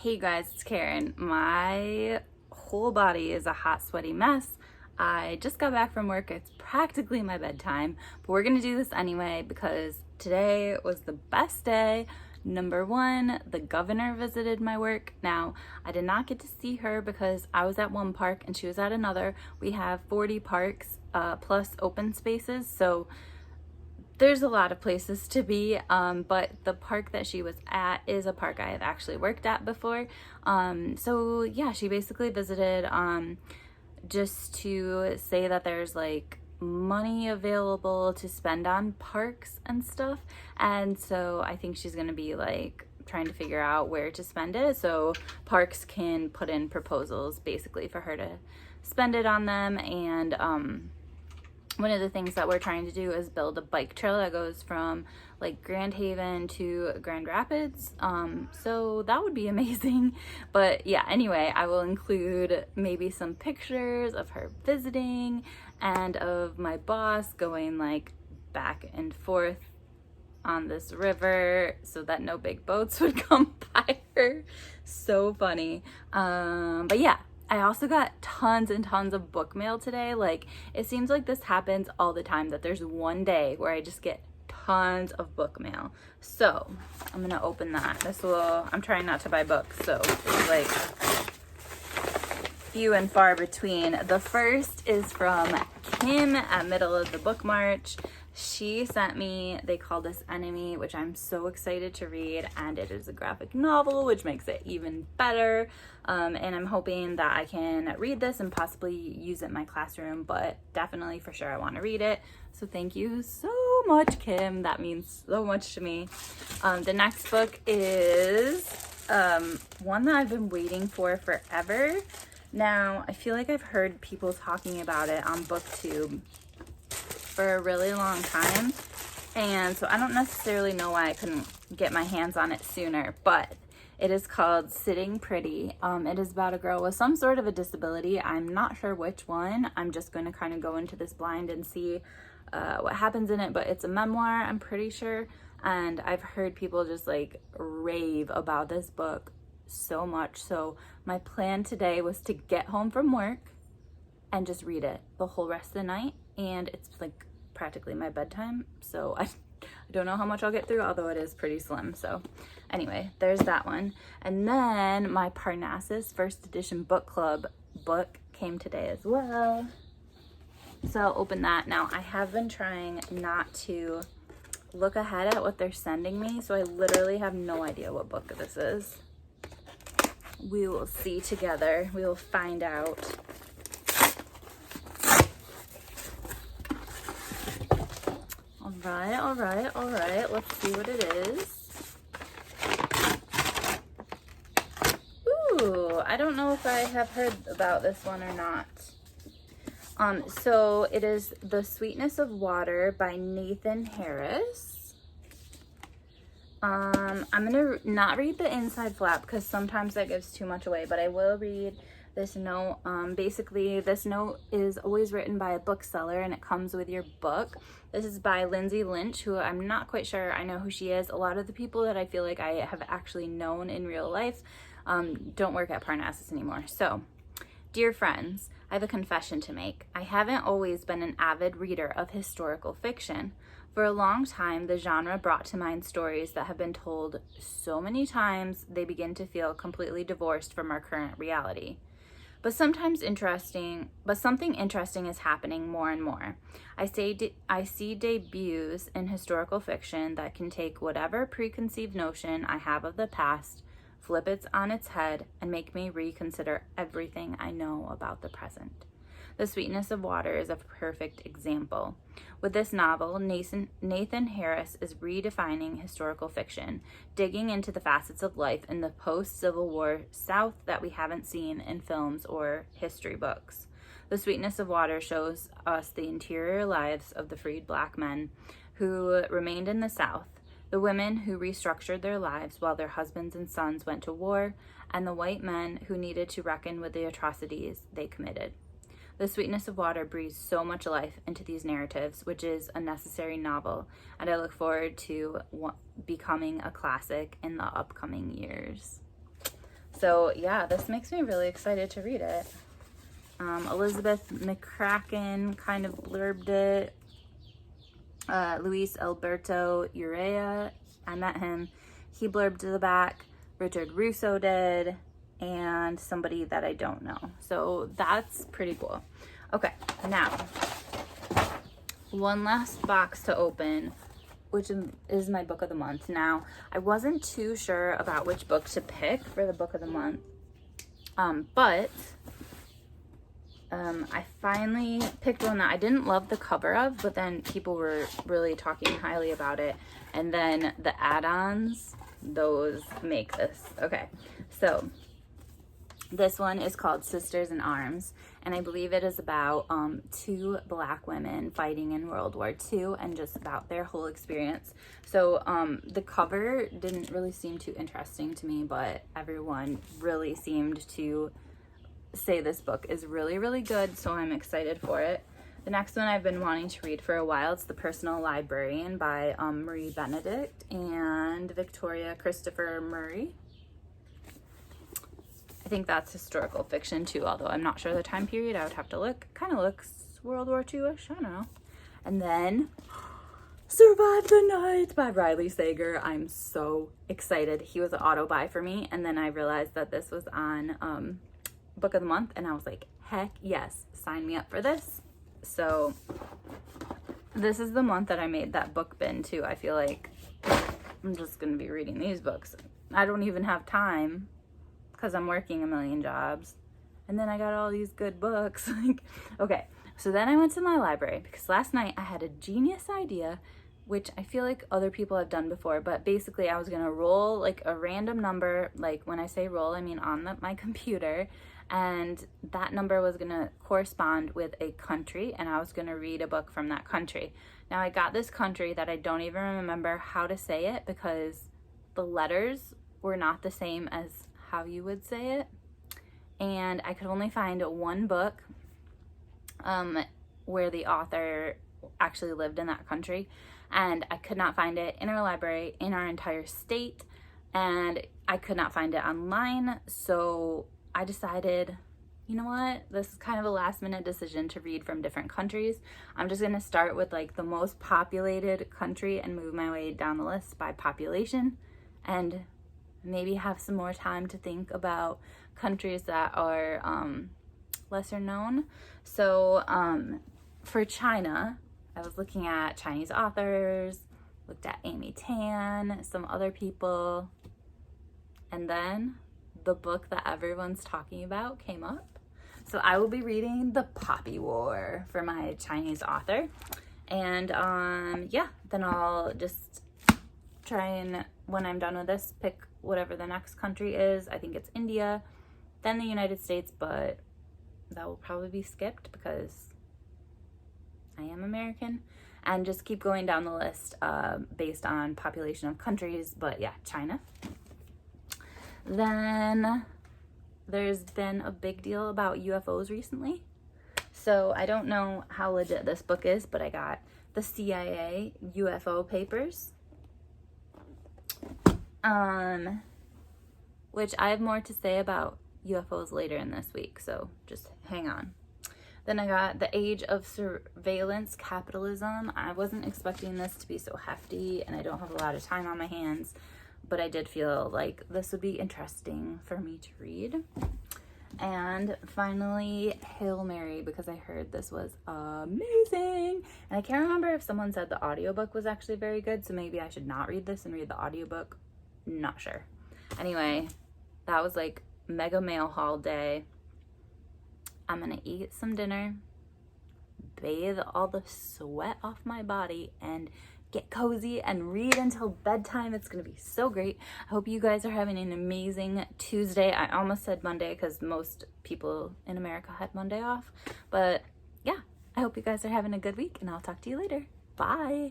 Hey guys, it's Karen. My whole body is a hot, sweaty mess. I just got back from work. It's practically my bedtime, but we're gonna do this anyway because today was the best day. Number one, the governor visited my work. Now, I did not get to see her because I was at one park and she was at another. We have 40 parks plus open spaces, so there's a lot of places to be, but the park that she was at is a park I have actually worked at before. So yeah, she basically visited just to say that there's like money available to spend on parks and stuff. And so I think she's gonna be like trying to figure out where to spend it so parks can put in proposals basically for her to spend it on them. And one of the things that we're trying to do is build a bike trail that goes from like Grand Haven to Grand Rapids. So that would be amazing. But yeah, anyway, I will include maybe some pictures of her visiting and of my boss going like back and forth on this river so that no big boats would come by her. So funny. But yeah, I also got tons and tons of book mail today. Like, it seems like this happens all the time, that there's one day where I just get tons of book mail. So I'm gonna open that. I'm trying not to buy books, so it's like few and far between. The first is from Kim at Middle of the Book March. She sent me They Call This Enemy, which I'm so excited to read, and it is a graphic novel, which makes it even better. And I'm hoping that I can read this and possibly use it in my classroom, but definitely for sure I want to read it. So thank you so much, Kim. That means so much to me. The next book is one that I've been waiting for forever. Now, I feel like I've heard people talking about it on BookTube for a really long time, and so I don't necessarily know why I couldn't get my hands on it sooner, but it is called Sitting Pretty. It is about a girl with some sort of a disability. I'm not sure which one. I'm just going to kind of go into this blind and see what happens in it, but it's a memoir, I'm pretty sure, and I've heard people just like rave about this book so much. So my plan today was to get home from work and just read it the whole rest of the night, and it's like practically my bedtime, so I don't know how much I'll get through, although it is pretty slim. So anyway, there's that one. And then my Parnassus first edition book club book came today as well, so I'll open that. Now, I have been trying not to look ahead at what they're sending me, so I literally have no idea what book this is. We will see together. We will find out. All right. Let's see what it is. Ooh, I don't know if I have heard about this one or not. So it is The Sweetness of Water by Nathan Harris. I'm gonna not read the inside flap because sometimes that gives too much away, but I will read this note. Basically, this note is always written by a bookseller and it comes with your book. This is by Lindsay Lynch, who I'm not quite sure I know who she is. A lot of the people that I feel like I have actually known in real life don't work at Parnassus anymore. So, dear friends, I have a confession to make. I haven't always been an avid reader of historical fiction. For a long time, the genre brought to mind stories that have been told so many times they begin to feel completely divorced from our current reality. But something interesting is happening more and more. I see debuts in historical fiction that can take whatever preconceived notion I have of the past, flip it on its head, and make me reconsider everything I know about the present. The Sweetness of Water is a perfect example. With this novel, Nathan Harris is redefining historical fiction, digging into the facets of life in the post-Civil War South that we haven't seen in films or history books. The Sweetness of Water shows us the interior lives of the freed Black men who remained in the South, the women who restructured their lives while their husbands and sons went to war, and the white men who needed to reckon with the atrocities they committed. The Sweetness of Water breathes so much life into these narratives, which is a necessary novel, and I look forward to becoming a classic in the upcoming years. So yeah, this makes me really excited to read it. Elizabeth McCracken kind of blurbed it. Luis Alberto Urrea, I met him. He blurbed the back. Richard Russo did, and somebody that I don't know. So that's pretty cool. Okay, now one last box to open, which is my book of the month. Now, I wasn't too sure about which book to pick for the book of the month, but I finally picked one that I didn't love the cover of, but then people were really talking highly about it. And then the add-ons, those make this. Okay, so this one is called Sisters in Arms, and I believe it is about two Black women fighting in World War II and just about their whole experience. So the cover didn't really seem too interesting to me, but everyone really seemed to say this book is really, really good, so I'm excited for it. The next one I've been wanting to read for a while. It's The Personal Librarian by Marie Benedict and Victoria Christopher Murray. I think that's historical fiction too, although I'm not sure the time period. I would have to look. Kind of looks World War II-ish, I don't know. And then Survive the Night by Riley Sager. I'm so excited. He was an auto buy for me, and then I realized that this was on book of the month, and I was like, heck yes, sign me up for this. So this is the month that I made that book bin too. I feel like I'm just gonna be reading these books. I don't even have time because I'm working a million jobs, and then I got all these good books. Like, okay, so then I went to my library because last night I had a genius idea, which I feel like other people have done before, but basically I was gonna roll like a random number. Like when I say roll, I mean on my computer, and that number was gonna correspond with a country, and I was gonna read a book from that country. Now I got this country that I don't even remember how to say it because the letters were not the same as how you would say it, and I could only find one book where the author actually lived in that country, and I could not find it in our library in our entire state, and I could not find it online. So I decided, you know what, this is kind of a last minute decision to read from different countries. I'm just gonna start with like the most populated country and move my way down the list by population, and maybe have some more time to think about countries that are lesser known. So for China, I was looking at Chinese authors, looked at Amy Tan, some other people, and then the book that everyone's talking about came up. So I will be reading The Poppy War for my Chinese author. And yeah, then I'll just try and, when I'm done with this, pick whatever the next country is. I think it's India, then the United States, but that will probably be skipped because I am American. And just keep going down the list based on population of countries. But yeah, China. Then there's been a big deal about UFOs recently. So I don't know how legit this book is, but I got the CIA UFO papers. Which I have more to say about UFOs later in this week, so just hang on. Then I got The Age of Surveillance Capitalism. I wasn't expecting this to be so hefty, and I don't have a lot of time on my hands, but I did feel like this would be interesting for me to read. And finally, Hail Mary, because I heard this was amazing. And I can't remember if someone said the audiobook was actually very good, so maybe I should not read this and read the audiobook. Not sure. Anyway, that was like mega mail haul day. I'm gonna eat some dinner, bathe all the sweat off my body, and get cozy and read until bedtime. It's gonna be so great. I hope you guys are having an amazing Tuesday. I almost said Monday because most people in America had Monday off. But yeah, I hope you guys are having a good week, and I'll talk to you later. Bye.